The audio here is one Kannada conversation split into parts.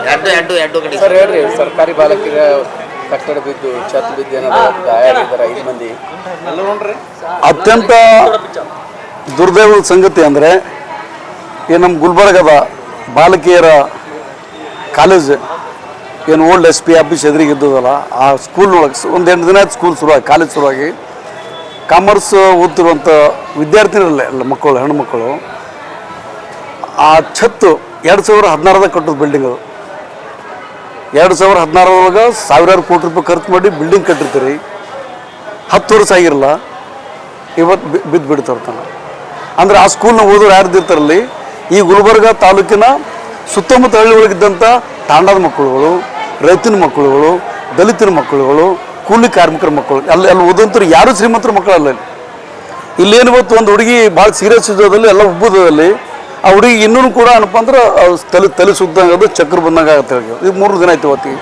ಎರಡು ಕಡೆ ಸರ್ ಹೇಳ್ರಿ. ಸರ್ಕಾರಿ ಬಾಲಕಿಗ ಕಟ್ಟಡ ಬಿದ್ದು ಛತ್ ಬಿದ್ದು ಏನಾದ್ರು ಗಾಯ ಆಗಿದ್ದಾರೆ 5 ಮಂದಿ. ಅತ್ಯಂತ ದುರ್ದೈವದ ಸಂಗತಿ ಅಂದರೆ ಈ ನಮ್ಮ ಗುಲ್ಬರ್ಗದ ಬಾಲಕಿಯರ ಕಾಲೇಜ್ ಏನು ಓಲ್ಡ್ SP ಆಫೀಸ್ ಎದುರಿಗಿದ್ದದಲ್ಲ, ಆ ಸ್ಕೂಲ್ನೊಳಗೆ ಒಂದು 8 ದಿನ ಆಯ್ತು ಸ್ಕೂಲ್ ಶುರುವಾಗಿ, ಕಾಲೇಜ್ ಶುರುವಾಗಿ. ಕಾಮರ್ಸ್ ಓದ್ತಿರುವಂಥ ವಿದ್ಯಾರ್ಥಿನರಲ್ಲೇ ಎಲ್ಲ ಮಕ್ಕಳು, ಹೆಣ್ಣು ಮಕ್ಕಳು. ಆ ಛತ್ತು 2016ದಾಗ ಕಟ್ಟೋದು ಬಿಲ್ಡಿಂಗ್. ಅದು 2016 ಸಾವಿರಾರು ಕೋಟಿ ರೂಪಾಯಿ ಖರ್ಚು ಮಾಡಿ ಬಿಲ್ಡಿಂಗ್ ಕಟ್ಟಿರ್ತೀರಿ. 10 ವರ್ಷ ಆಗಿರಲ್ಲ, ಇವತ್ತು ಬಿದ್ದು ಬಿಡ್ತಾರ್ತಾನೆ. ಅಂದರೆ ಆ ಸ್ಕೂಲ್ನ ಓದೋರು ಯಾರು ಇರ್ತಾರಲ್ಲಿ, ಈ ಗುಲ್ಬರ್ಗ ತಾಲೂಕಿನ ಸುತ್ತಮುತ್ತ ಹಳ್ಳಿ ಒಳಗಿದ್ದಂಥ ತಾಂಡದ ಮಕ್ಕಳುಗಳು, ರೈತನ ಮಕ್ಕಳುಗಳು, ದಲಿತರ ಮಕ್ಕಳುಗಳು, ಕೂಲಿ ಕಾರ್ಮಿಕರ ಮಕ್ಕಳು, ಅಲ್ಲಿ ಓದಂತರು ಯಾರು ಶ್ರೀಮಂತರ ಮಕ್ಕಳಲ್ಲ. ಇಲ್ಲೇನು ಇವತ್ತು ಒಂದು ಹುಡುಗಿ ಭಾಳ ಸೀರಿಯಸ್ ಇದ್ದದಲ್ಲಿ ಎಲ್ಲ ಉಬ್ಬುದಲ್ಲಿ, ಆ ಹುಡುಗಿ ಇನ್ನೂ ಕೂಡ ಏನಪ್ಪ ಅಂದ್ರೆ ತಲೆ ಸುದ್ದಂಗೆ ಚಕ್ರ ಬಂದಂಗೆ ಆಗುತ್ತೆ. ಇದು 3 ದಿನ ಆಯ್ತು ಇವತ್ತಿಗೆ.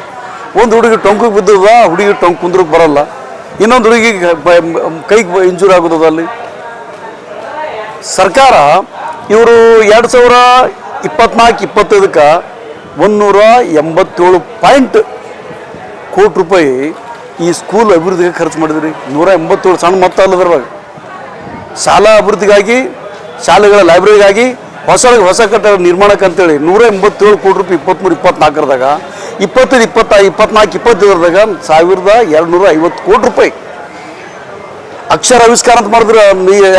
ಒಂದು ಹುಡುಗಿ ಟೊಂಕಿಗೆ ಬಿದ್ದದ, ಆ ಹುಡುಗಿ ಟೊಂಕ್ ಕುಂದ್ರಕ್ಕೆ ಬರಲ್ಲ. ಇನ್ನೊಂದು ಹುಡುಗಿ ಕೈಗೆ ಇಂಜೂರ್ ಆಗೋದದ. ಅಲ್ಲಿ ಸರ್ಕಾರ ಇವರು 2024-25ಕ್ಕೆ 187 ಕೋಟಿ ರೂಪಾಯಿ ಈ ಸ್ಕೂಲ್ ಅಭಿವೃದ್ಧಿಗೆ ಖರ್ಚು ಮಾಡಿದ್ರಿ. 187 ಸಣ್ಣ ಮೊತ್ತ ಅಲ್ಲದ್ರವಾಗ. ಶಾಲಾ ಅಭಿವೃದ್ಧಿಗಾಗಿ, ಶಾಲೆಗಳ ಲೈಬ್ರರಿಗಾಗಿ, ಹೊಸ ಕಟ್ಟಡ ನಿರ್ಮಾಣಕ್ಕೆ ಅಂತೇಳಿ 187 ಕೋಟಿ ರೂಪಾಯಿ 23-24ದಾಗ, 24-25ದಾಗ 1250 ಕೋಟಿ ರೂಪಾಯಿ ಅಕ್ಷರ ಆವಿಷ್ಕಾರ ಅಂತ ಮಾಡಿದ್ರು.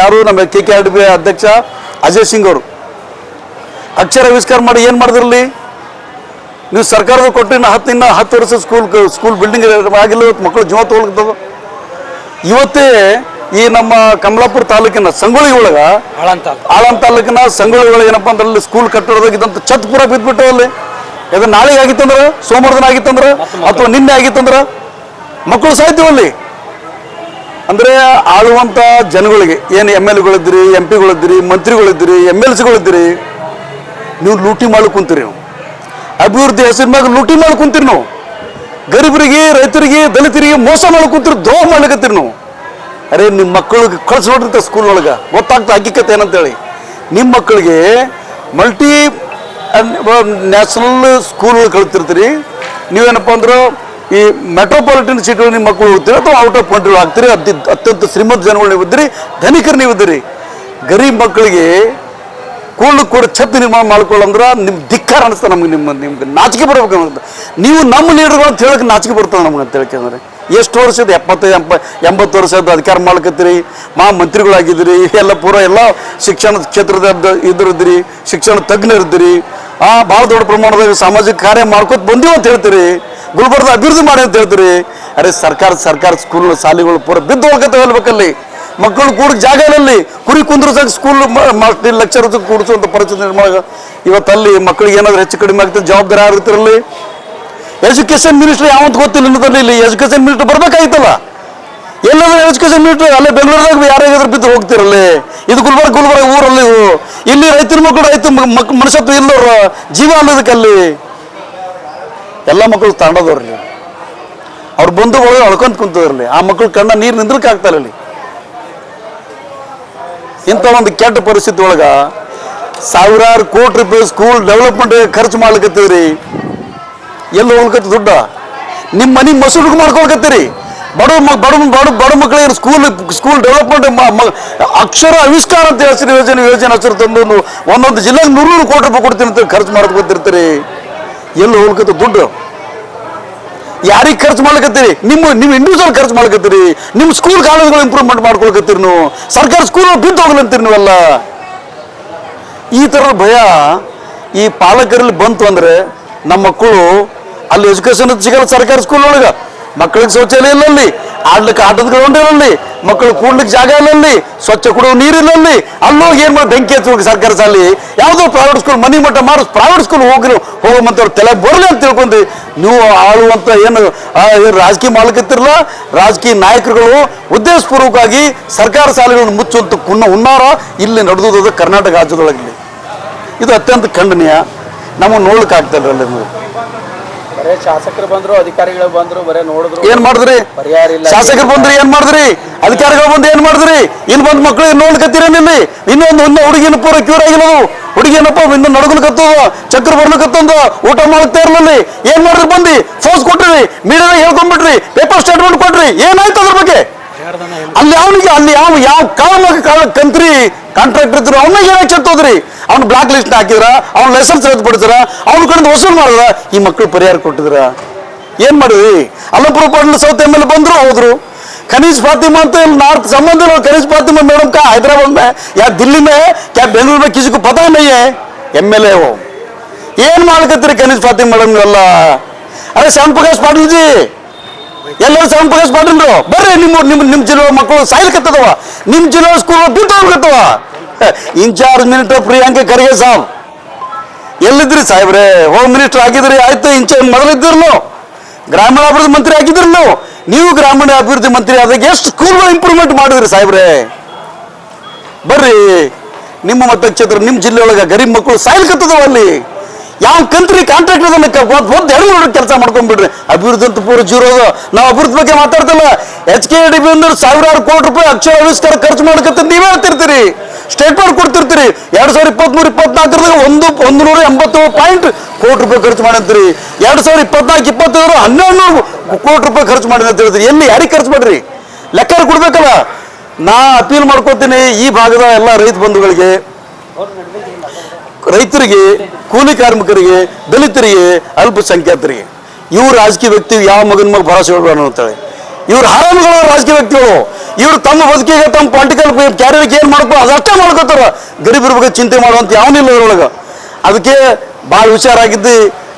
ಯಾರು ನಮ್ಮ KKRDB ಅಧ್ಯಕ್ಷ ಅಜಯ್ ಸಿಂಗ್ ಅವರು ಅಕ್ಷರ ಆವಿಷ್ಕಾರ ಮಾಡಿ ಏನು ಮಾಡಿದ್ರಲ್ಲಿ, ನೀವು ಸರ್ಕಾರದ ಕೊಟ್ಟು ಇನ್ನು 10 ವರ್ಷ ಸ್ಕೂಲ್ ಬಿಲ್ಡಿಂಗ್ ಆಗಿಲ್ಲ. ಇವತ್ತು ಮಕ್ಕಳು ಜೀವ ತೊಗೊಳ್ತದ. ಇವತ್ತೇ ಈ ನಮ್ಮ ಕಮಲಾಪುರ ತಾಲೂಕಿನ ಸಂಗೊಳ್ಳಿ ಒಳಗೆ, ಆಳಂ ತಾಲೂಕಿನ ಸಂಗೊಳ್ಳಿ ಒಳಗೆ ಏನಪ್ಪ ಅಂದ್ರೆ ಅಲ್ಲಿ ಸ್ಕೂಲ್ ಕಟ್ಟಡದಾಗ ಇದ್ದಂಥ ಛತ್ ಪೂರ ಬಿದ್ದುಬಿಟ್ಟು ಅಲ್ಲಿ. ಇದು ನಾಳೆಗೆ ಆಗಿತ್ತಂದ್ರೆ, ಸೋಮವಾರ ದಿನ ಆಗಿತ್ತಂದ್ರೆ, ಅಥವಾ ನಿನ್ನೆ ಆಗಿತ್ತಂದ್ರೆ ಮಕ್ಕಳು ಸಾಯ್ತೀವಲ್ಲಿ. ಅಂದರೆ ಆಳುವಂಥ ಜನಗಳಿಗೆ ಏನು MLAಗಳಿದ್ದೀರಿ, MP ಗಳಿದ್ದೀರಿ, ಮಂತ್ರಿಗಳಿದ್ದೀರಿ, MLCಗಳಿದ್ದೀರಿ, ನೀವು ಲೂಟಿ ಮಾಡಕ್ಕೆ ಕುಂತೀರಿ. ನೀವು ಅಭಿವೃದ್ಧಿ ಹೆಸರು ಮ್ಯಾಗ ಲೂಟಿ ಮಾಡಕ್ಕೆ ಕುಂತೀರಿ. ನಾವು ಗರೀಬರಿಗೆ, ರೈತರಿಗೆ, ದಲಿತರಿಗೆ ಮೋಸ ಮಾಡಕ್ಕೆ ಕುಂತೀರಿ, ದ್ರೋಹ ಮಾಡ್ಲಿಕ್ಕತ್ತೀರಿ ನಾವು. ಅರೆ ನಿಮ್ಮ ಮಕ್ಕಳಿಗೆ ಕಳ್ಸಿ ನೋಡ್ರಿ ಸ್ಕೂಲ್ ಒಳಗೆ, ಗೊತ್ತಾಗ್ತಾ ಹಕ್ಕಿಕತೆ ಏನಂತೇಳಿ. ನಿಮ್ಮ ಮಕ್ಕಳಿಗೆ ಮಲ್ಟಿ ನ್ಯಾಷನಲ್ ಸ್ಕೂಲ್ ಕಳಿತಿರ್ತೀರಿ. ನೀವೇನಪ್ಪ ಅಂದ್ರೆ ಈ ಮೆಟ್ರೋಪಾಲಿಟನ್ ಸಿಟಿ ನಿಮ್ಮ ಮಕ್ಕಳು ಹೋಗ್ತೀರಿ, ಅಥವಾ ಔಟ್ ಆಫ್ ಕಂಟ್ರಿ ಆಗ್ತೀರಿ. ಅತ್ಯಂತ ಶ್ರೀಮಂತ ಜನಗಳು ನೀವು ಇದ್ದೀರಿ, ಧನಿಕರು ನೀವು ಇದ್ದೀರಿ. ಗರೀಬ್ ಮಕ್ಕಳಿಗೆ ಕೂಡ ಛತ್ ನಿರ್ಮಾಣ ಮಾಡ್ಕೊಳ್ಳಂದ್ರೆ ನಿಮ್ಗೆ ಧಿಕ್ಕಾರ ಅನಿಸ್ತಾ. ನಿಮ್ಗೆ ನಾಚಿಕೆ ಬರ್ಬೇಕು ಅಂತ. ನೀವು ನಮ್ಮ ಲೀಡರ್ಗಳು ಅಂತ ಹೇಳಕ್ಕೆ ನಾಚಿಕೆ ಬರ್ತದೆ ನಮ್ಗೆ ಅಂತ ಹೇಳ್ಕೊಂಡ್ರೆ. ಎಷ್ಟು ವರ್ಷದ 70-80 ವರ್ಷದ ಅಧಿಕಾರ ಮಾಡ್ಕತ್ತೀರಿ, ಮಂತ್ರಿಗಳಾಗಿದ್ದೀರಿ, ಎಲ್ಲ ಶಿಕ್ಷಣ ಕ್ಷೇತ್ರದ ಇದ್ರಿದ್ದೀರಿ, ಶಿಕ್ಷಣ ತಜ್ಞರಿದ್ದೀರಿ. ಭಾಳ ದೊಡ್ಡ ಪ್ರಮಾಣದಾಗ ಸಾಮಾಜಿಕ ಕಾರ್ಯ ಮಾಡ್ಕೊತ ಬಂದೀವಿ ಅಂತ ಹೇಳ್ತೀರಿ. ಗುಲ್ಬರ್ಗ ಅಭಿವೃದ್ಧಿ ಮಾಡಿ ಅಂತ ಹೇಳ್ತೀರಿ. ಅರೆ ಸರ್ಕಾರ ಸ್ಕೂಲ್ ಶಾಲೆಗಳು ಪೂರ ಬಿದ್ದು ಹೋಗತ್ತೆ ಹೇಳ್ಬೇಕಲ್ಲಿ. ಮಕ್ಕಳು ಕೂಡಕ್ಕೆ ಜಾಗ ಇಲ್ಲಲ್ಲಿ, ಕುರಿ ಕುಂದ್ರಸಾಗ ಸ್ಕೂಲ್ ಲೆಕ್ಚರ್ ಕೂಡಿಸುವಂಥ ಪರಿಸ್ಥಿತಿ ನಿರ್ಮಾಣ. ಇವತ್ತಲ್ಲಿ ಮಕ್ಕಳಿಗೆ ಏನಾದರೂ ಹೆಚ್ಚು ಕಡಿಮೆ ಆಗ್ತದೆ, ಜವಾಬ್ದಾರಿ ಆಗಿರ್ತಿರಲ್ಲಿ. ಎಜುಕೇಷನ್ ಮಿನಿಸ್ಟರ್ ಯಾವಂತ ಗೊತ್ತಿಲ್ಲ ಇನ್ನದಲ್ಲಿ. ಇಲ್ಲಿ ಎಜುಕೇಷನ್ ಮಿನಿಸ್ಟರ್ ಬರ್ಬೇಕಾಗಿತ್ತಲ್ಲ. ಎಲ್ಲಾದ್ರೂ ಎಜುಕೇಷನ್ ಮಿನಿಸ್ಟರ್ ಅಲ್ಲೇ ಬೆಂಗಳೂರದಾಗ ಯಾರಾದ್ರೂ ಬಿದ್ದು ಹೋಗ್ತಿರಲ್ಲಿ. ಇದು ಗುಲ್ಬರ್ಗ ಊರಲ್ಲಿ. ಇಲ್ಲಿ ರೈತರ ಮಕ್ಕಳು ಮನುಷ್ಯತ್ವ ಇಲ್ಲವ್ರ ಜೀವ ಅನ್ನೋದಕ್ಕಲ್ಲಿ. ಎಲ್ಲ ಮಕ್ಕಳು ತಾಂಡದವ್ರಲ್ಲಿ ಅವ್ರು ಬಂದು ಒಳಗೆ ಅಳ್ಕೊಂತ ಕುಂತದ್ರಲ್ಲಿ. ಆ ಮಕ್ಕಳು ಕಣ್ಣ ನೀರು ನಿಂದ್ರಕ್ಕೆ ಆಗ್ತಾರೆ ಅಲ್ಲಿ. ಇಂಥ ಒಂದು ಕೆಟ್ಟ ಪರಿಸ್ಥಿತಿ ಒಳಗೆ ಸಾವಿರಾರು ಕೋಟಿ ರೂಪಾಯಿ ಸ್ಕೂಲ್ ಡೆವಲಪ್ಮೆಂಟ್ ಖರ್ಚು ಮಾಡ್ಲಿಕ್ಕತ್ತೀರಿ. ಎಲ್ಲಿ ಹೋಗ್ಲಿಕ್ಕೆ ದುಡ್ಡ? ನಿಮ್ಮ ಮನೆ ಮಸೂರಿಗೆ ಮಾಡ್ಕೊಳ್ಕತ್ತೀರಿ. ಬಡ ಮಕ್ಕಳಿಗೆ ಸ್ಕೂಲ್ ಡೆವಲಪ್ಮೆಂಟ್ ಅಕ್ಷರ ಆವಿಷ್ಕಾರ ಅಂತ ಯೋಜನೆ ಹೆಸರು ತಂದು ಒಂದೊಂದು ಜಿಲ್ಲೆಗೆ 100 ಕೋಟಿ ರೂಪಾಯಿ ಕೊಡ್ತೀನಿ ಅಂತ ಖರ್ಚು ಮಾಡ್ಕೊತಿರ್ತೀರಿ. ಎಲ್ಲಿ ಹೋಗ್ಲಿಕ್ಕೆ ದುಡ್ಡು? ಯಾರಿಗೆ ಖರ್ಚು ಮಾಡ್ಕತ್ತೀರಿ? ನಿಮ್ಮ ಇಂಡಿವಿಜುವಲ್ ಖರ್ಚು ಮಾಡ್ಕತ್ತೀರಿ. ನಿಮ್ಮ ಸ್ಕೂಲ್ ಕಾಲೇಜ್ಗಳು ಇಂಪ್ರೂವ್ಮೆಂಟ್ ಮಾಡ್ಕೊಳ್ಕತ್ತೀರಿ. ನೀವು ಸರ್ಕಾರ ಸ್ಕೂಲ್ ಬಿದ್ದು ಹೋಗ್ಲಂತೀರಿ ನೀವೆಲ್ಲ. ಈ ಥರದ ಭಯ ಈ ಪಾಲಕರಲ್ಲಿ ಬಂತು ಅಂದರೆ ನಮ್ಮ ಮಕ್ಕಳು ಅಲ್ಲಿ ಎಜುಕೇಷನ್ ಸಿಗಲ್ಲ. ಸರ್ಕಾರಿ ಸ್ಕೂಲ್ ಒಳಗೆ ಮಕ್ಕಳಿಗೆ ಶೌಚಾಲಯ ಇಲ್ಲಲ್ಲಿ, ಆಡ್ಲಿಕ್ಕೆ ಆಟದ ಗ್ರೌಂಡ್ ಇರಲಿ, ಮಕ್ಕಳು ಕೂಡ್ಲಿಕ್ಕೆ ಜಾಗ ಇಲ್ಲಲ್ಲಿ, ಸ್ವಚ್ಛ ಕುಡಿಯೋ ನೀರಿಲ್ಲಲ್ಲಿ. ಅಲ್ಲೋಗಿ ಏನು ಮಾಡಿ ಬೆಂಕಿ ಹಚ್ಚೋಗಿ ಸರ್ಕಾರಿ ಶಾಲೆ ಯಾವುದೋ ಪ್ರೈವೇಟ್ ಸ್ಕೂಲ್ ಮನೆ ಮಟ್ಟ ಮಾಡಿ ಪ್ರೈವೇಟ್ ಸ್ಕೂಲ್ ಹೋಗೋ ತಲೆ ಬರಲಿ ಅಂತ ತಿಳ್ಕೊಂಡು ನೀವು ಆಳುವಂಥ ಏನು ರಾಜಕೀಯ ಮಾಡ್ಲಿಕ್ಕತ್ತಿರಲ್ಲ. ರಾಜಕೀಯ ನಾಯಕರುಗಳು ಉದ್ದೇಶಪೂರ್ವಕವಾಗಿ ಸರ್ಕಾರ ಶಾಲೆಗಳನ್ನು ಮುಚ್ಚುವಂಥ ಹುನ್ನಾರ ಇಲ್ಲಿ ನಡೆದೋದ ಕರ್ನಾಟಕ ರಾಜ್ಯದೊಳಗಲ್ಲಿ. ಇದು ಅತ್ಯಂತ ಖಂಡನೀಯ. ನಮಗೆ ನೋಡ್ಲಿಕ್ಕೆ ಆಗ್ತಾ ಇರಲ್ಲ. ಬರೇ ಶಾಸಕರು ಬಂದ್ರು ಅಧಿಕಾರಿಗಳು ಬಂದ್ರು ಬರೇ ನೋಡಿದ್ರು ಏನ್ ಮಾಡಿದ್ರಿ? ಪರಿಹಾರ ಇಲ್ಲ. ಶಾಸಕರು ಬಂದ್ರಿ ಏನ್ ಮಾಡಿದ್ರಿ? ಅಧಿಕಾರಿಗಳು ಬಂದು ಏನ್ ಮಾಡಿದ್ರಿ? ಇಲ್ಲಿ ಬಂದ್ ಮಕ್ಳಿಗೆ ನೋಡ್ಕತ್ತೀರೇನು? ಇಲ್ಲಿ ಇನ್ನೊಂದು ಹುಡುಗಿನ ಪೂರ ಕ್ಯೂರ್ ಆಗಿಲ್ಲದು. ಹುಡುಗಿಯನಪ್ಪ ಇನ್ನು ನಡ್ಕೊಳಕತ್ತದ, ಚಕ್ರ ಬರ್ಲಿಕತ್ತಂದ, ಊಟ ಮಾಡ್ತಾ ಇರ್ಲಿ. ಏನ್ ಮಾಡಿದ್ರಿ? ಬಂದು ಫೋರ್ಸ್ ಕೊಟ್ರಿ, ಮೀಡಿಯಾದಾಗ ಹೇಳ್ಕೊಂಡ್ಬಿಟ್ರಿ, ಪೇಪರ್ ಸ್ಟೇಟ್ಮೆಂಟ್ ಕೊಟ್ರಿ. ಏನಾಯ್ತು ಅದ್ರ ಬಗ್ಗೆ? ಅಲ್ಲಿ ಅವನಿಗೆ ಅಲ್ಲಿ ಯಾವ ಕಾಲ ಕಂತ್ರಿ ಕಾಂಟ್ರಾಕ್ಟರ್ ಇದ್ರು ಅವನ್ನ ಏನಾಗಿ ಚೆತ್ತೋದ್ರಿ? ಅವ್ನು ಬ್ಲಾಕ್ ಲಿಸ್ಟ್ ಹಾಕಿದ್ರ, ಅವ್ನ ಲೈಸೆನ್ಸ್ ರದ್ದು ಪಡಿದ್ರ, ಅವ್ನ ಕಡೆಯಿಂದ ವಸೂಲ್ ಮಾಡಿದ್ರ. ಈ ಮಕ್ಕಳು ಪರಿಹಾರ ಕೊಟ್ಟಿದ್ರ? ಏನ್ ಮಾಡಿದ್ರಿ? ಅಲ್ಲಪುರ ಪಾಟೀಲ್ ಸೌತ್ ಎಮ್ ಎಲ್ ಬಂದ್ರು ಹೋದ್ರು. खनीज फातिमा तो नॉर्थ संबंध खनीज फातिमा मैडम का हैदराबाद में या दिल्ली में क्या बेंगलुरु में किसी को पता नहीं है एमएलए वो ಏನ್ ಮಾಡ್ಕತ್ತೀರಿ ಖನೀಜ್ ಫಾತಿಮಾ ಮೇಡಮ್ ಎಲ್ಲ? ಅರೆ ಶ್ಯಾಮ್ ಪ್ರಕಾಶ್ ಪಾಟೀಲ್ ಜಿ ಎಲ್ಲರೂ ಶ್ಯಾಮ್ ಪ್ರಕಾಶ್ ಪಾಟೀಲ್ರು ಬರ್ರಿ. ನಿಮ್ಮ ಜಿಲ್ಲೆ ಮಕ್ಕಳು ಸಾಯ್ಲಿಕತ್ತದವ, ನಿಮ್ಮ ಜಿಲ್ಲೆ ಸ್ಕೂಲ್ ಬಿಟ್ಟು ಹೋಗ್ಕತ್ತವ. ಇನ್ಚಾರ್ಜ್ ಮಿನಿಸ್ಟರ್ ಪ್ರಿಯಾಂಕ ಖರ್ಗೆ ಸಾಬ್ ಎಲ್ಲಿದ್ರಿ ಸಾಹೇಬ್ರೆ? ಹೋಮ್ ಮಿನಿಸ್ಟರ್ ಆಗಿದ್ರಿ, ಆಯ್ತು. ಮೊದಲಿದ್ದಿರ್ಲು ಗ್ರಾಮೀಣಾಭಿವೃದ್ಧಿ ಮಂತ್ರಿ ಆಗಿದ್ರಲ್ಲ, ನೀವು ಗ್ರಾಮೀಣಾಭಿವೃದ್ಧಿ ಮಂತ್ರಿ ಆದಾಗ ಎಷ್ಟು ಸ್ಕೂಲ್ಗಳು ಇಂಪ್ರೂವ್ಮೆಂಟ್ ಮಾಡಿದ್ರಿ ಸಾಹೇಬ್ರೆ? ಬರ್ರಿ ನಿಮ್ಮ ಮತಕ್ಷೇತ್ರ ನಿಮ್ಮ ಜಿಲ್ಲೆಯೊಳಗೆ ಗರೀಬ್ ಮಕ್ಕಳು ಸಾಯ್ಲಿಕತ್ತದವ. ಅಲ್ಲಿ ಯಾವ ಕಂತ್ರಿ ಕಾಂಟ್ರಾಕ್ಟ್ ಹೆಣ್ಣು ಕೆಲಸ ಮಾಡ್ಕೊಂಡ್ಬಿಡ್ರಿ. ಅಭಿವೃದ್ಧಿ ಅಂತ ಪೂರ ಜೀರೋ ಅದ. ನಾವು ಅಭಿವೃದ್ಧಿ ಬಗ್ಗೆ ಮಾತಾಡ್ತಿಲ್ಲ. HKDB ಅಂದ್ರೆ ಸಾವಿರಾರು ಕೋಟಿ ರೂಪಾಯಿ ಅಕ್ಷರ ಆವಿಷ್ಕಾರ ಖರ್ಚು ಮಾಡ್ಕತ್ತ ನೀವೇ ಹೇಳ್ತಿರ್ತೀರಿ, ಸ್ಟೇಟ್ಮೆಂಟ್ ಕೊಡ್ತಿರ್ತೀರಿ. 2023-24 180 ಕೋಟಿ ರೂಪಾಯಿ ಖರ್ಚು ಮಾಡಂತೀರಿ. 2024-25 1100 ಕೋಟಿ ರೂಪಾಯಿ ಖರ್ಚು ಮಾಡಿ ಅಂತ ಹೇಳ್ತೀರಿ. ಎಲ್ಲಿ ಯಾರಿಗೆ ಖರ್ಚು ಮಾಡ್ರಿ? ಲೆಕ್ಕ ಕೊಡ್ಬೇಕಲ್ಲ. ನಾ ಅಪೀಲ್ ಮಾಡ್ಕೋತೀನಿ ಈ ಭಾಗದ ಎಲ್ಲ ರೈತ ಬಂಧುಗಳಿಗೆ, ರೈತರಿಗೆ, ಕೂಲಿ ಕಾರ್ಮಿಕರಿಗೆ, ದಲಿತರಿಗೆ, ಅಲ್ಪಸಂಖ್ಯಾತರಿಗೆ, ಇವ್ರು ರಾಜಕೀಯ ವ್ಯಕ್ತಿ ಯಾವ ಮಗನ ಮೇಲೆ ಭರವಸೆ ಇಡಬೇಡ ಅಂತೇಳಿ. ಇವ್ರು ಹರಾಮಿಗಳು ರಾಜಕೀಯ ವ್ಯಕ್ತಿಗಳು. ಇವ್ರು ತಮ್ಮ ಬದುಕಿಗೆ ತಮ್ಮ ಪೊಲಿಟಿಕಲ್ ಕ್ಯಾರಿಯರ್ಗೆ ಏನು ಮಾಡ್ಕೋ ಅದಷ್ಟೇ ಮಾಡ್ಕೋತಾರ. ಗರೀಬರ ಬಗ್ಗೆ ಚಿಂತೆ ಮಾಡುವಂತ ಯಾವನಿಲ್ಲ ಇದ್ರೊಳಗೆ. ಅದಕ್ಕೆ ಭಾಳ ಹುಷಾರಾಗಿದ್ದು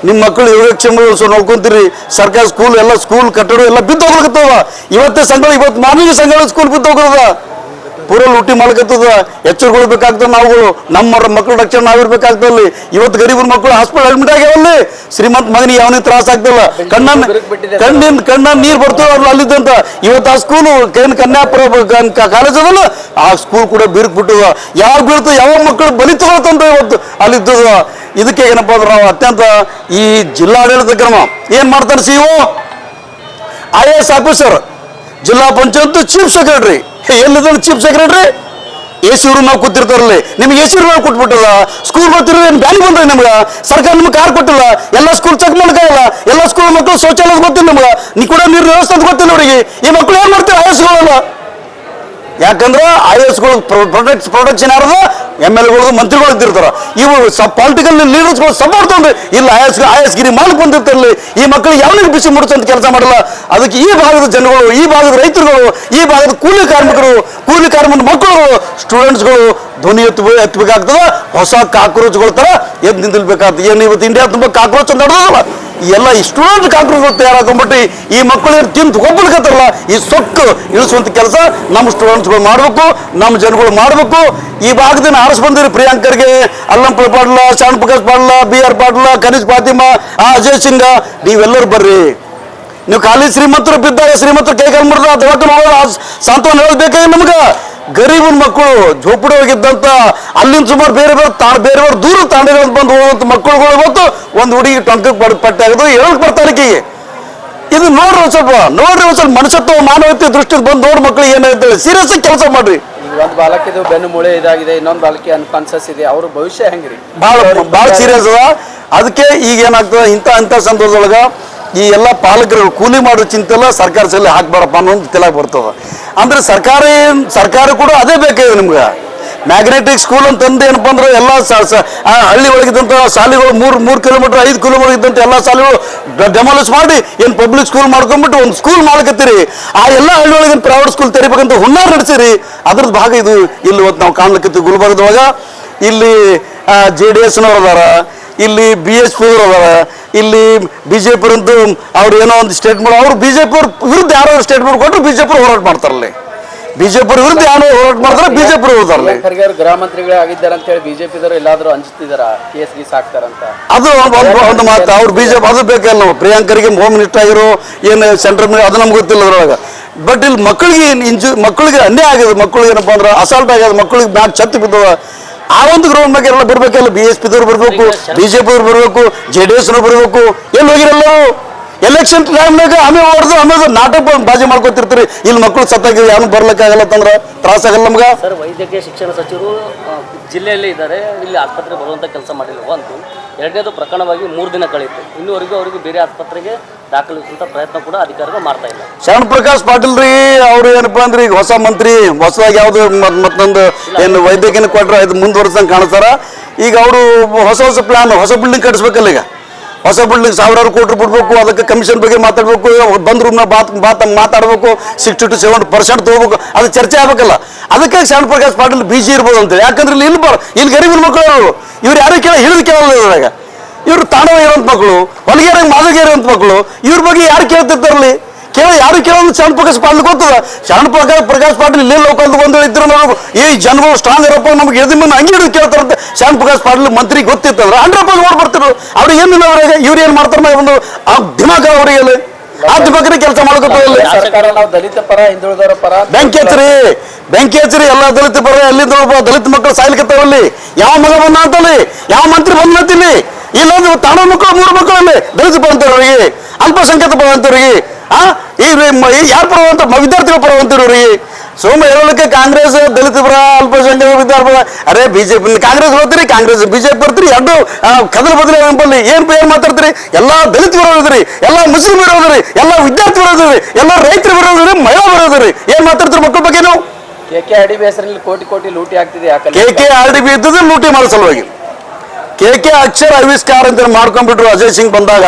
ನಿಮ್ಮ ಮಕ್ಕಳು ಯೋಗಕ್ಷೇಮಗಳು ನೋಡ್ಕೊಂತೀರಿ. ಸರ್ಕಾರಿ ಸ್ಕೂಲ್ ಎಲ್ಲ ಸ್ಕೂಲ್ ಕಟ್ಟಡ ಎಲ್ಲ ಬಿದ್ದು ಹೋಗ್ಲಕತ್ತವ. ಇವತ್ತೇ ಸಂಘ, ಇವತ್ತು ಮಾರ್ನಿಂಗ್ ಸಂಘ ಸ್ಕೂಲ್ ಬಿದ್ದು ಹೋಗೋದ, ಪೂರ ಲೂಟಿ ಮಾಡ್ಕತ್ತದ. ಎಚ್ಚರಗೊಳ್ಬೇಕಾಗ್ತದೆ ನಾವುಗಳು. ನಮ್ಮ ಮಕ್ಕಳು ರಕ್ಷಣೆ ನಾವಿರ್ಬೇಕಾಗ್ತದಲ್ಲಿ. ಇವತ್ತು ಗರೀಬರ ಮಕ್ಕಳು ಹಾಸ್ಪಿಟಲ್ ಅಡ್ಮಿಟ್ ಆಗ್ಯಾವಲ್ಲಿ. ಶ್ರೀಮಂತ ಮಗನಿಗೆ ಯಾವನೇ ತ್ರಾಸ ಆಗ್ತಿಲ್ಲ. ಕಣ್ಣ ನೀರು ಬರ್ತವೆ ಅವ್ರು ಅಲ್ಲಿದ್ದಂತ. ಇವತ್ತು ಆ ಸ್ಕೂಲು ಕನ್ಯಾಪುರ ಕಾಲೇಜ್ ಅದಲ್ಲ, ಆ ಸ್ಕೂಲ್ ಕೂಡ ಬಿರುಕು ಬಿಟ್ಟದ. ಯಾವಾಗ ಬೀಳ್ತದೆ, ಯಾವ ಮಕ್ಕಳು ಬಲಿ ತಗೊಳ್ತಂತ ಇವತ್ತು ಅಲ್ಲಿದ್ದದ. ಇದಕ್ಕೆ ಏನಪ್ಪ ಅಂದ್ರೆ ನಾವು ಅತ್ಯಂತ ಈ ಜಿಲ್ಲಾಡಳಿತ ಕ್ರಮ ಏನ್ ಮಾಡ್ತಾರೆ? CEO IAS ಆಫೀಸರ್, ಜಿಲ್ಲಾ ಪಂಚಾಯತ್ ಚೀಫ್ ಸೆಕ್ರೆಟರಿ. ಎಲ್ಲಿದ್ದಾರೆ ಚೀಫ್ ಸೆಕ್ರೆಟರಿ? AC ರೂಮ್ ನಾವು ಕೂತಿರ್ತಾರಲ್ಲಿ. ನಿಮ್ಗೆ AC ರೂಮ್ ಕೊಟ್ಬಿಟ್ಟದ. ಸ್ಕೂಲ್ ಬರ್ತಿರೋ ಏನು ಬ್ಯಾನ್ ಬಂದ್ರಿ ನಿಮ್ಗೆ? ಸರ್ಕಾರ ನಿಮ್ಗೆ ಕಾರ್ ಕೊಟ್ಟಿಲ್ಲ. ಎಲ್ಲ ಸ್ಕೂಲ್ ಚೆಕ್ ಮಾಡಕ್ಕಾಗಲ್ಲ. ಎಲ್ಲ ಸ್ಕೂಲ್ ಮಕ್ಕಳು ಶೌಚಾಲಯ ಗೊತ್ತಿಲ್ಲ ನಿಮ್ಗೆ. ನೀ ಕೂಡ ನೀರು ವ್ಯವಸ್ಥೆ ಅಂತ ಗೊತ್ತಿಲ್ಲ ಅವರಿಗೆ. ಈ ಮಕ್ಕಳು ಏನ್ ಮಾಡ್ತಾರೆ? IASಗಳೆಲ್ಲ ಯಾಕಂದ್ರೆ IASಗಳು ಪ್ರೊಟೆಕ್ಷನ್ ಯಾರದ? MLAಗಳು, ಮಂತ್ರಿಗಳು ಇದ್ದಿರ್ತಾರ. ಇವು ಪೊಲಿಟಿಕಲ್ ಲೀಡರ್ಸ್ಗಳು ಸಪೋರ್ಟ್ ತೊಗೊಂಡ್ರಿ ಇಲ್ಲ IAS ಗಿರಿ ಮಾಡಕ್ ಬಂದಿರ್ತಾರಲ್ಲಿ. ಈ ಮಕ್ಕಳಿಗೆ ಯಾವನಿಗೆ ಬಿಸಿ ಮುಡಿಸಂತ ಕೆಲಸ ಮಾಡಲ್ಲ. ಅದಕ್ಕೆ ಈ ಭಾಗದ ಜನಗಳು, ಈ ಭಾಗದ ರೈತರುಗಳು, ಈ ಭಾಗದ ಕೂಲಿ ಕಾರ್ಮಿಕರು, ಕೂಲಿ ಕಾರ್ಮಿಕ ಮಕ್ಕಳು, ಸ್ಟೂಡೆಂಟ್ಸ್ಗಳು ಧ್ವನಿ ಎತ್ತಬೇಕಾಗ್ತದ. ಹೊಸ ಕಾಕ್ರೋಚ್ಗಳ ತರ ಎದ್ದು ನಿಂದಿಲ್ಬೇಕಾಗ್ತದೆ. ಏನು ಇವತ್ತು ಇಂಡಿಯಾ ತುಂಬಾ ಕಾಕ್ರೋಚ್ ನಡೆದಲ್ಲ, ಎಲ್ಲ ಈ ಸ್ಟೂಡೆಂಟ್ ಕಾಕ್ರೋಚ್ ತಯಾರಾಕೊಂಡ್ಬಿಟ್ಟು ಈ ಮಕ್ಕಳು ತಿಂದು ಒಬ್ಬಲಿಕತ್ತಾರಲ್ಲ, ಈ ಸೊಕ್ಕು ಇಳಿಸುವಂತ ಕೆಲಸ ನಮ್ಮ ಸ್ಟೂಡೆಂಟ್ಸ್ಗಳು ಮಾಡಬೇಕು, ನಮ್ಮ ಜನಗಳು ಮಾಡಬೇಕು. ಈ ಭಾಗದಿಂದ ಆರಿಸ್ ಬಂದಿರಿ ಪ್ರಿಯಾಂಕರ್ಗೆ, ಅಲ್ಲಂಪುರ ಪಾಟೀಲ, ಶ್ಯಾಮ್ ಪ್ರಕಾಶ್ ಪಾಟೀಲ, BR ಪಾಟೀಲ, ಖನೀಜ್ ಫಾತಿಮಾ, ಅಜಯ್ ಸಿಂಗ, ನೀವೆಲ್ಲರೂ ಬರ್ರಿ. ನೀವು ಖಾಲಿ ಶ್ರೀಮಂತರು ಬಿದ್ದಾಗ ಶ್ರೀಮಂತರು ಕೈಗಾಲ ಮುರಿದ ದವಾಖಾನೆ ಸಾಂತ್ವನ ಹೇಳಬೇಕಾಗಿ ನಮ್ಗೆ. ಗರೀಬನ ಮಕ್ಕಳು ಝೋಪಡಿ ಹೋಗಿದ್ದಂತ ಅಲ್ಲಿಂದ ಸುಮಾರು ಬೇರೆ ದೂರ ತಾಂಡಗಳಿಂದ ಬಂದು ಹೋಗುವಂತ ಮಕ್ಕಳುಗಳು ಇವತ್ತು ಒಂದು ಹುಡುಗಿ ಟೊಂಕಕ್ಕೆ ಪಟ್ಟೆ ಆಗೋದು ಹೇಳಕ್ ಬರ್ತಾರೆ ಆಕೆಗೆ. ಇದು ನೋಡ್ರಿ ಒಂದ್ ಸ್ವಲ್ಪ ಮನುಷ್ಯತ್ವ ಮಾನವೀಯತೆ ದೃಷ್ಟಿ ಬಂದು ನೋಡಿ ಮಕ್ಕಳಿಗೆ ಏನಾಗ್ತದೆ. ಸೀರಿಯಸ್ ಆಗಿ ಕೆಲಸ ಮಾಡ್ರಿ. ಒಂದು ಬಾಲಕಿದು ಬೆನ್ನು ಮೂಳೆ ಇದಾಗಿದೆ, ಇನ್ನೊಂದು ಬಾಲಕಿ ಅನ್ಕಾನ್ಸಿಯಸ್ ಇದೆ. ಅವ್ರ ಭವಿಷ್ಯ ಹೆಂಗ್ರಿ? ಭಾಳ ಸೀರಿಯಸ್ ಅದ. ಅದಕ್ಕೆ ಈಗ ಏನಾಗ್ತದೆ, ಇಂಥ ಸಂದರ್ಭದೊಳಗ ಈ ಎಲ್ಲ ಪಾಲಕರು ಕೂಲಿ ಮಾಡೋ ಚಿಂತೆಲ್ಲ ಸರ್ಕಾರ ಸಲ ಹಾಕ್ಬಾರಪ್ಪ ಅನ್ನೋದು ತಲೆಗೆ ಬರ್ತದ. ಅಂದ್ರೆ ಸರ್ಕಾರ ಕೂಡ ಅದೇ ಬೇಕಾಗಿದೆ ನಿಮ್ಗೆ. ಮ್ಯಾಗ್ನೆಟಿಕ್ ಸ್ಕೂಲ್ ಅಂತಂದು ಏನಪ್ಪ ಅಂದ್ರೆ ಎಲ್ಲ ಹಳ್ಳಿ ಒಳಗಿದ್ದಂಥ ಶಾಲೆಗಳು 3 ಕಿಲೋಮೀಟರ್ 5 ಕಿಲೋಮೀಟರ್ ಇದ್ದಂಥ ಎಲ್ಲ ಶಾಲೆಗಳು ಡೆಮಾಲಿಷ್ ಮಾಡಿ ಏನು ಪಬ್ಲಿಕ್ ಸ್ಕೂಲ್ ಮಾಡ್ಕೊಂಡ್ಬಿಟ್ಟು ಒಂದು ಸ್ಕೂಲ್ ಮಾಡ್ಕತ್ತೀರಿ. ಆ ಎಲ್ಲ ಹಳ್ಳಿ ಒಳಗಿನ ಪ್ರೈವೇಟ್ ಸ್ಕೂಲ್ ತೆರಿಬೇಕಂತ ಹುನ್ನಾರ ನಡೆಸಿರಿ. ಅದ್ರದ್ದು ಭಾಗ ಇದು. ಇಲ್ಲಿ ಇವತ್ತು ನಾವು ಕಾಣ್ಲಿಕ್ಕತ್ತೀವಿ ಗುಲ್ಬರ್ಗದೊಳಗ. ಇಲ್ಲಿ JDSನವ್ರು ಅದಾರ, ಇಲ್ಲಿ BHP ಅದಾರ, ಇಲ್ಲಿ BJP ಅಂತೂ ಅವ್ರು ಏನೋ ಒಂದು ಸ್ಟೇಟ್ಮೆಂಟ್, ಅವ್ರು BJP ವಿರುದ್ಧ ಯಾರೋ ಸ್ಟೇಟ್ಮೆಂಟ್ ಕೊಟ್ಟರು BJP ಹೋರಾಟ ಮಾಡ್ತಾರಲ್ಲಿ. BJP ವಿರುದ್ಧ ಯಾರು ಹೋರಾಟ ಮಾಡ್ತಾರೆ, BJP ಹೋಗ್ತಾರಲ್ಲ. ಗೃಹ ಮಂತ್ರಿಗಳೇ ಆಗಿದ್ದಾರೆ ಅಂತ ಹೇಳಿ BJPದವರು ಎಲ್ಲಾದ್ರೂ ಅಂಜಿಸ್ತಿದಾರ, ಕೇಸ್ ಗೀಸ್ ಆಗ್ತಾರಂತ. ಅದು ಒಂದು ಮಾತು. ಅವ್ರು BJP ಅದು ಬೇಕಲ್ಲ. ನಾವು ಪ್ರಿಯಾಂಕರಿಗೆ ಹೋಮ್ ಮಿನಿಸ್ಟರ್ ಆಗಿರೋ ಏನು ಸೆಂಟ್ರಲ್ ಮಿನಿಸ್ಟರ್ ಅದು ನಮ್ಗೆ ಗೊತ್ತಿಲ್ಲ ಅದ್ರೊಳಗೆ. ಬಟ್ ಇಲ್ಲಿ ಮಕ್ಕಳಿಗೆ ಅನ್ಯಾಯ ಆಗಿದೆ. ಮಕ್ಕಳಿಗೆ ಏನಪ್ಪ ಅಂದ್ರೆ ಅಸಾಲ್ಟ್ ಆಗ್ಯದ. ಮಕ್ಕಳಿಗೆ ಬ್ಯಾಗ್ ಛತ್ತು ಬಿದ್ದವ. ಆ ಒಂದು ಗ್ರೌಂಡ್ ಬಗ್ಗೆ ಎಲ್ಲ ಬರ್ಬೇಕಲ್ಲ, BSP ದವ್ರು ಬರಬೇಕು, BJP ದವ್ರು ಬರಬೇಕು, JDS ಬರಬೇಕು. ಎಲ್ಲಿ ಹೋಗಿರಲ್ಲ ಎಲೆಕ್ಷನ್ ಟೈಮ್ನಾಗ ಆಮೇಲೆ ಹೊಡೆದು ಆಮೇಲೆ ನಾಟಕ ಬಾಜಿ ಮಾಡ್ಕೊತಿರ್ತೀರಿ. ಇಲ್ಲಿ ಮಕ್ಕಳು ಸತ್ತಾಗಿ ಯಾರು ಬರ್ಲಿಕ್ಕಾಗಲ್ಲ ಅಂತಂದ್ರೆ ತ್ರಾಸಾಗಲ್ಲ ನಮ್ಗೆ. ಸರ್, ವೈದ್ಯಕೀಯ ಶಿಕ್ಷಣ ಸಚಿವರು ಜಿಲ್ಲೆಯಲ್ಲಿ ಇದ್ದಾರೆ, ಇಲ್ಲಿ ಆಸ್ಪತ್ರೆ ಬರುವಂಥ ಕೆಲಸ ಮಾಡಿಲ್ಲ ಒಂದು. ಎರಡನೇದು ಪ್ರಕರಣವಾಗಿ 3 ದಿನ ಕಳೆಯಿತು, ಇನ್ನೂವರೆಗೂ ಅವರಿಗೆ ಬೇರೆ ಆಸ್ಪತ್ರೆಗೆ ದಾಖಲಿಸುವಂಥ ಪ್ರಯತ್ನ ಕೂಡ ಅಧಿಕಾರಿಗಳು ಮಾಡ್ತಾ ಇಲ್ಲ. ಶರಣ್ ಪ್ರಕಾಶ್ ಪಾಟೀಲ್ ರೀ ಅವ್ರು ಏನಪ್ಪಾ ಅಂದ್ರೆ ಈಗ ಹೊಸ ಮಂತ್ರಿ, ಹೊಸದಾಗಿ ಯಾವ್ದು ಮತ್ತೊಂದು ಏನು ವೈದ್ಯಕೀಯ ಕೊಟ್ಟರೆ ಇದು ಮುಂದುವರ್ಸಂಗೆ ಕಾಣಿಸ್ತಾರ. ಈಗ ಅವರು ಹೊಸ ಪ್ಲಾನ್, ಹೊಸ ಬಿಲ್ಡಿಂಗ್ ಕಟ್ಟಿಸ್ಬೇಕಲ್ಲ. ಈಗ ಹೊಸ ಬಿಲ್ಡಿಂಗ್ ಸಾವಿರಾರು ಕೋಟಿ ಬಿಡ್ಬೇಕು, ಅದಕ್ಕೆ ಕಮಿಷನ್ ಬಗ್ಗೆ ಮಾತಾಡ್ಬೇಕು, ಬಂದ್ ರೂಮ್ನ ಮಾತಾಡ್ಬೇಕು, 60 to 70% ತಗೋಬೇಕು, ಅದು ಚರ್ಚೆ ಆಗ್ಬೇಕಲ್ಲ. ಅದಕ್ಕೆ ಶರಣ್ ಪ್ರಕಾಶ್ ಪಾಟೀಲ್ ಬಿಜಿ ಇರ್ಬೋದು ಅಂತೇಳಿ. ಯಾಕಂದ್ರೆ ಇಲ್ಲಿ ಗರೀಬ್ ಮಕ್ಕಳು ಇವ್ರು ಯಾರು ಹಿಡಿದು ಕೇಳಲ್ಲ. ಇದ್ರಾಗ ಇವ್ರು ತಾಂಡವ ಇರೋಂಥ ಮಕ್ಕಳು, ಹೊಲಗೇರ ಮಾದಗೇರಿ ಅಂತ ಮಕ್ಕಳು, ಇವ್ರ ಬಗ್ಗೆ ಯಾರು ಕೇಳ್ತಿರ್ತಾರಲ್ಲಿ? ಯಾರು ಕೇಳೋದು ಶರಣ್ ಪ್ರಕಾಶ್ ಪಾಟೀಲ್ ಗೊತ್ತದ. ಶರಣ್ ಪ್ರಕಾಶ್ ಪಾಟೀಲ್ ಇಲ್ಲೇ ಲೋಕಲ್ ಬಂದು ಇದ್ರು ನಾವು ಈ ಜನಗಳು ಸ್ಟ್ರಾಂಗ್ ಇರಪ್ಪ ನಮ್ಗೆ ಎದ್ದು ಮೇಲೆ ಹಂಗೆ ಹಿಡಿದು ಕೇಳ್ತಾರಂತೆ. ಶರಣ್ ಪ್ರಕಾಶ್ ಪಾಟೀಲ್ ಮಂತ್ರಿ ಗೊತ್ತಿತ್ತಂದ್ರೆ 100% ಓಡ್ ಬರ್ತಿರು. ಅವ್ರಿಗೆ ಏನಿಲ್ಲ, ಅವ್ರಿಗೆ ಇವ್ರು ಏನು ಮಾಡ್ತಾರೆ ಒಂದು ಆ ದಿಮಾಗ ಅವರಿಗೆ ಆ ದಿಮಾಕನೇ ಕೆಲಸ ಮಾಡ್ಕೊತಾರಲ್ಲ. ಸರ್ಕಾರ ನಾವು ದಲಿತ ಪರ, ಹಿಂದುಳಿದವರ ಪರ ಬೆಂಕಿ ಹಚ್ಚಿರಿ ಎಲ್ಲ ದಲಿತ ಪರ. ಎಲ್ಲಿಂದ ದಲಿತ ಮಕ್ಕಳು ಸಾಯ್ಲಿಕತ್ತಾವಲ್ಲಿ. ಯಾವ ಮಗ ಬಂದ ಅಂತಲ್ಲಿ, ಯಾವ ಮಂತ್ರಿ ಬಂದ ಅಂತಿಲ್ಲಿ. ಇಲ್ಲೊಂದು ತಾಣ ಮಕ್ಕಳು 3 ಮಕ್ಕಳಲ್ಲಿ ದಲಿತ ಪರಂತವ್ರಿಗೆ, ಅಲ್ಪಸಂಖ್ಯಾತ ಪರಂತವ್ರಿಗೆ, ಯಾರು ಪರವಂತ ವಿದ್ಯಾರ್ಥಿಗಳು ಪರವಂತಿರೋರಿಗೆ. ಸೋಮ ಹೇಳಲಿಕ್ಕೆ ಕಾಂಗ್ರೆಸ್ ದಲಿತ ಪರ, ಅಲ್ಪಸಂಖ್ಯಾತ ವಿದ್ಯಾರ್ಥಿ, ಅರೆ BJP ಕಾಂಗ್ರೆಸ್ ಬರ್ತೀರಿ, ಕಾಂಗ್ರೆಸ್ BJP ಬರ್ತೀರಿ, ಎರಡು ಕದಲ್ ಬದಲಿ ನಂಬಲ್ಲಿ ಏನ್ ಮಾತಾಡ್ತೀರಿ? ಎಲ್ಲ ದಲಿತ ಬರೋದ್ರಿ, ಎಲ್ಲ ಮುಸ್ಲಿಂ ಬರೋದ್ರಿ, ಎಲ್ಲ ವಿದ್ಯಾರ್ಥಿ ಬರೋದ್ರಿ, ಎಲ್ಲ ರೈತರು ಬರೋದ್ರಿ, ಮಹಿಳಾ ಬರೋದ್ರಿ. ಏನ್ ಮಾತಾಡ್ತೀರಿ ಮಕ್ಕಳ ಬಗ್ಗೆನು? KKRDB ಹೆಸರಲ್ಲಿ ಕೋಟಿ ಲೂಟಿ ಆಗ್ತಿದೆ. KKRDB ಇದ್ದದ್ದು ಲೂಟಿ ಮಾಡೋ ಸಲುವಾಗಿ. KK ಅಕ್ಷರ ಆವಿಷ್ಕಾರ ಅಂತ ಮಾಡ್ಕೊಂಡ್ಬಿಟ್ರು. ಅಜಯ್ ಸಿಂಗ್ ಬಂದಾಗ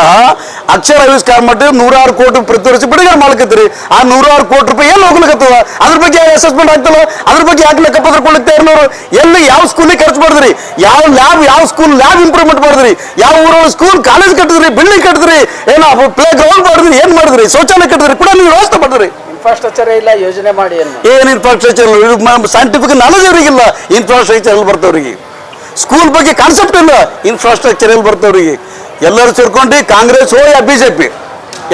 ಅಕ್ಷರ ಆವಿಷ್ಕಾರ ಮಾಡಿ 106 ಕೋಟಿ ಪ್ರತಿ ವರ್ಷ ಬಿಡುಗಡೆ ಮಾಡ್ಕತ್ತೀರಿ. ಆ 106 ಕೋಟಿ ರೂಪಾಯಿ ಎಲ್ಲಿ ಹೋಗ್ಲಿಕ್ಕತ್ತದ? ಅದ್ರ ಬಗ್ಗೆ ಅಸೆಸ್ಮೆಂಟ್ ಆಗ್ತಲ್ಲ, ಅದ್ರ ಬಗ್ಗೆ ಯಾಕೆ ಲೆಕ್ಕಪತ್ರ ಕೊಡ್ಲಿಕ್ಕೆ ಇರ್ನೋರು? ಎಲ್ಲಿ ಯಾವ ಸ್ಕೂಲಿಗೆ ಖರ್ಚು ಮಾಡಿದ್ರಿ? ಯಾವ ಲ್ಯಾಬ್, ಯಾವ ಸ್ಕೂಲ್ ಲ್ಯಾಬ್ ಇಂಪ್ರೂವ್ಮೆಂಟ್ ಮಾಡಿದ್ರಿ? ಯಾವ ಊರೊಳಗೆ ಸ್ಕೂಲ್ ಕಾಲೇಜ್ ಕಟ್ಟಿದ್ರಿ, ಬಿಲ್ಡಿಂಗ್ ಕಟ್ಟಿದ್ರಿ, ಏನೋ ಪ್ಲೇ ಗ್ರೌಂಡ್ ಮಾಡಿದ್ರಿ, ಏನ್ ಮಾಡಿದ್ರಿ? ಶೌಚಾಲಯ ಕಟ್ಟಿದ್ರಿ, ಕೂಡ ನೀವು ವ್ಯವಸ್ಥೆ ಮಾಡಿದ್ರಿ. ಇನ್ಫ್ರಾಸ್ಟ್ರಕ್ಚರ್ ಇಲ್ಲ, ಯೋಜನೆ ಮಾಡಿ ಏನ್ ಇನ್ಫ್ರಾಸ್ಟ್ರಕ್ಚರ್? ಸೈಂಟಿಫಿಕ್ ನಾಲೆಜ್ ಅವರಿಗಿಲ್ಲ. ಇನ್ಫ್ರಾಸ್ಟ್ರಕ್ಚರ್ ಎಲ್ಲಿ ಬರ್ತವ್ರಿಗೆ? ಸ್ಕೂಲ್ ಬಗ್ಗೆ ಕಾನ್ಸೆಪ್ಟ್ ಇಲ್ಲ, ಇನ್ಫ್ರಾಸ್ಟ್ರಕ್ಚರ್ ಎಲ್ಲಿ ಬರ್ತವ್ರಿಗೆ? ಎಲ್ಲರೂ ಸೇರ್ಕೊಂಡು ಕಾಂಗ್ರೆಸ್ ಯಾ BJP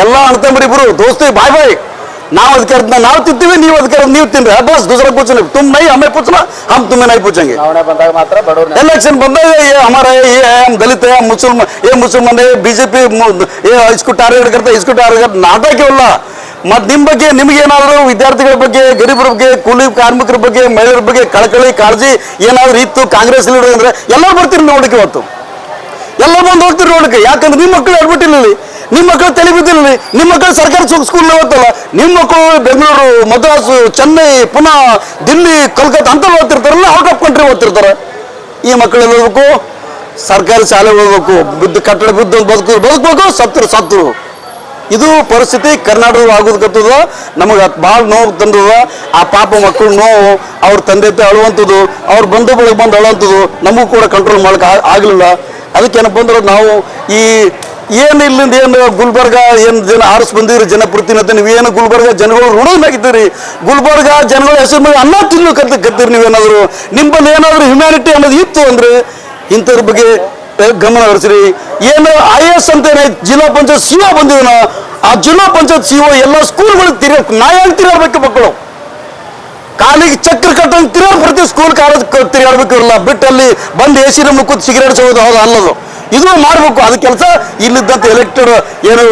ಎಲ್ಲ ಅಣ್ತಂಬ್ರಿ ಇಬ್ರು ದೋಸ್ತಿ ಬಾಯ್ ನಾವು ಅದಕ್ಕೆ ನಾವು ತಿಂತೀವಿ, ನೀವು ಅದಕ್ಕೆ ನೀವು ತಿನ್ರಿ. ಬಸ್ ದೂಸರ ಪೂछने तुम नहीं हमें पूछना, हम तुम्हें नहीं पूछेंगे. ಬಂದಾಗ ಮಾತ್ರ ಬಡವರು इलेक्शन ಬಂದಾಗ हमारा ये है, हम दलित है, हम मुसलमान है, BJP ये इसको टारगेट करता है, इसको टारगेट नाटक ಇಲ್ಲ. ಮತ್ತು ನಿಮ್ಮ ಬಗ್ಗೆ ನಿಮಗೇನಾದರೂ ವಿದ್ಯಾರ್ಥಿಗಳ ಬಗ್ಗೆ, ಗರೀಬರ ಬಗ್ಗೆ, ಕೂಲಿ ಕಾರ್ಮಿಕರ ಬಗ್ಗೆ, ಮಹಿಳೆಯರ ಬಗ್ಗೆ ಕಳಕಳಿ ಕಾಳಜಿ ಏನಾದರೂ ಇತ್ತು ಕಾಂಗ್ರೆಸ್ ಲೀಡರ್ ಅಂದ್ರೆ ಎಲ್ಲರೂ ಬರ್ತೀರಿ ನೋಡಕ್ಕೆ. ಇವತ್ತು ಎಲ್ಲ ಬಂದು ಹೋಗ್ತೀರಿ ನೋಡಕ್ಕೆ. ಯಾಕಂದ್ರೆ ನಿಮ್ಮ ಮಕ್ಕಳು ಅಡ್ಬಿಟ್ಟಿಲ್ಲ, ನಿಮ್ಮ ಮಕ್ಕಳು ತಲೆ ಬಿದ್ದಿಲ್ಲ, ನಿಮ್ಮ ಮಕ್ಕಳು ಸರ್ಕಾರಿ ಸ್ಕೂಲ್ ಓದ್ತಲ್ಲ, ನಿಮ್ಮ ಮಕ್ಕಳು ಬೆಂಗಳೂರು, ಮದ್ರಾಸು, ಚೆನ್ನೈ, ಪುನಃ ದಿಲ್ಲಿ, ಕೋಲ್ಕತ್ತಾ ಅಂತ ಓದ್ತಿರ್ತಾರಲ್ಲ, ಔಟ್ ಆಫ್ ಕಂಟ್ರಿ ಓದ್ತಿರ್ತಾರೆ. ಈ ಮಕ್ಕಳು ಓದಬೇಕು, ಸರ್ಕಾರಿ ಶಾಲೆ ಓದಬೇಕು, ಕಟ್ಟಡ ಬಿದ್ದು ಬದುಕಬೇಕು, ಸತ್ರು. ಇದು ಪರಿಸ್ಥಿತಿ ಕರ್ನಾಟಕದ ಆಗೋದಕ್ಕತ್ತದ. ನಮಗೆ ಭಾಳ ನೋವು ತಂದದ. ಆ ಪಾಪ ಮಕ್ಕಳು ನೋವು, ಅವ್ರ ತಂದೆ ಅಳುವಂಥದ್ದು, ಅವ್ರ ಬಂಧು ಬಳಗ ಬಂದು ಅಳುವಂಥದ್ದು ನಮಗೂ ಕೂಡ ಕಂಟ್ರೋಲ್ ಮಾಡೋಕೆ ಆಗಲಿಲ್ಲ. ಅದಕ್ಕೇನಪ್ಪ ಅಂದ್ರೆ ನಾವು ಈ ಏನು ಇಲ್ಲಿಂದ ಏನು ಗುಲ್ಬರ್ಗ ಏನು ಜನ ಆರಿಸಿ ಬಂದಿರಿ ಜನಪ್ರತಿನಿಧಿ, ನೀವೇನು ಗುಲ್ಬರ್ಗ ಜನಗಳು ಋಣವಾಗಿದ್ದೀರಿ. ಗುಲ್ಬರ್ಗ ಜನಗಳ ಹೆಸರು ಮೇಲೆ ಅನ್ನ ತಿನ್ನು ಕತ್ತೀರಿ. ನೀವೇನಾದರೂ ನಿಮ್ಮಲ್ಲಿ ಏನಾದರೂ ಹ್ಯುಮ್ಯಾನಿಟಿ ಅನ್ನೋದು ಇತ್ತು ಅಂದರೆ ಇಂಥವ್ರ ಬಗ್ಗೆ ಗಮನ ಹರಿಸ್ರಿ. ಏನು IAS ಅಂತ ಜಿಲ್ಲಾ ಪಂಚಾಯತ್ CO ಬಂದಿದನ, ಆ ಜಿಲ್ಲಾ ಪಂಚಾಯತ್ CO ಎಲ್ಲ ಸ್ಕೂಲ್ಗಳಿಗೆ ನಾಯಾಗಿ ತಿರುಗಾಡ್ಬೇಕು. ಮಕ್ಕಳು ಕಾಲಿಗೆ ಚಕ್ರ ಕಟ್ಟಂಗೆ ಪ್ರತಿ ಸ್ಕೂಲ್ ಕಾಲೇಜ್ ತಿರುಗಾಡ್ಬೇಕು. ಇರಲ್ಲ ಬಿಟ್ಟು ಅಲ್ಲಿ ಬಂದು AC ರೂಮ್ ಕೂತು ಸಿಗರೇಟ್ ಸೋದು ಹೌದು ಅಲ್ಲದು. ಇದು ಮಾಡಬೇಕು. ಅದು ಕೆಲಸ ಇಲ್ಲಿದ್ದಂಥ ಎಲೆಕ್ಟೆಡ್ ಏನು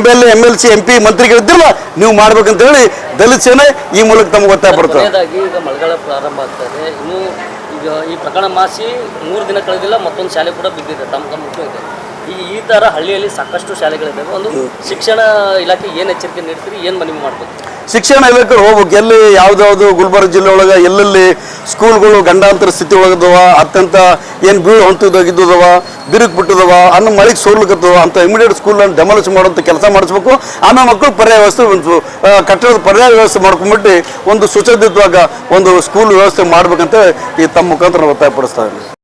MLA MLC MP ಮಂತ್ರಿಗಳಿದ್ದಿರಲ್ಲ, ನೀವು ಮಾಡ್ಬೇಕಂತ ಹೇಳಿ ದಲಿತ ಸೇನೆ ಈ ಮೂಲಕ ತಮ್ಗೆ ಒತ್ತಾಯ ಪಡ್ತಾರೆ. ಈಗ ಮಳೆಗಾಲ ಪ್ರಾರಂಭ ಆಗ್ತದೆ, ಇನ್ನು ಈಗ ಈ ಪ್ರಕರಣ ಮಾಸಿ 3 ದಿನ ಕಳೆದಿಲ್ಲ, ಮತ್ತೊಂದು ಶಾಲೆ ಕೂಡ ಬಿದ್ದಿದೆ. ತಮ್ಮ ಮುಖ್ಯ ಇದೆ. ಈ ಥರ ಹಳ್ಳಿಯಲ್ಲಿ ಸಾಕಷ್ಟು ಶಾಲೆಗಳಿದ್ದಾವೆ. ಒಂದು ಶಿಕ್ಷಣ ಇಲಾಖೆ ಏನು ಎಚ್ಚರಿಕೆ ನೀಡ್ತೀರಿ, ಏನು ಮನವಿ ಮಾಡ್ಬೇಕು? ಶಿಕ್ಷಣ ಇಲಾಖೆ ಹೋಗ್ಬೇಕು. ಎಲ್ಲಿ ಯಾವ್ದಾವ್ದು ಗುಲ್ಬರ್ಗ ಜಿಲ್ಲೆ ಒಳಗೆ ಎಲ್ಲೆಲ್ಲಿ ಸ್ಕೂಲ್ಗಳು ಗಂಡಾಂತರ ಸ್ಥಿತಿ ಒಳಗದವ, ಅತ್ಯಂತ ಏನು ಬೀಳು ಹೊಂಟಿದ್ದವ, ಬಿರುಕು ಬಿಟ್ಟಿದವ, ಅನ್ನ ಮಳೆಗೆ ಸೋರ್ಲಿಕ್ಕತ್ತವ ಅಂತ ಇಮಿಡಿಯೇಟ್ ಸ್ಕೂಲನ್ನು ಡೆಮಾಲಿಷ್ ಮಾಡುವಂಥ ಕೆಲಸ ಮಾಡಿಸ್ಬೇಕು. ಆಮೇಲೆ ಮಕ್ಕಳು ಪರ್ಯಾಯ ವ್ಯವಸ್ಥೆ, ಕಟ್ಟಡದ ಪರ್ಯಾಯ ವ್ಯವಸ್ಥೆ ಮಾಡ್ಕೊಂಡ್ಬಿಟ್ಟು ಒಂದು ಸುಸಜ್ಜಿತವಾಗ ಒಂದು ಸ್ಕೂಲ್ ವ್ಯವಸ್ಥೆ ಮಾಡ್ಬೇಕಂತ ಈ ತಮ್ಮ ಮುಖಾಂತರ ಒತ್ತಾಯ ಪಡಿಸ್ತಾ ಇದ್ದೀನಿ.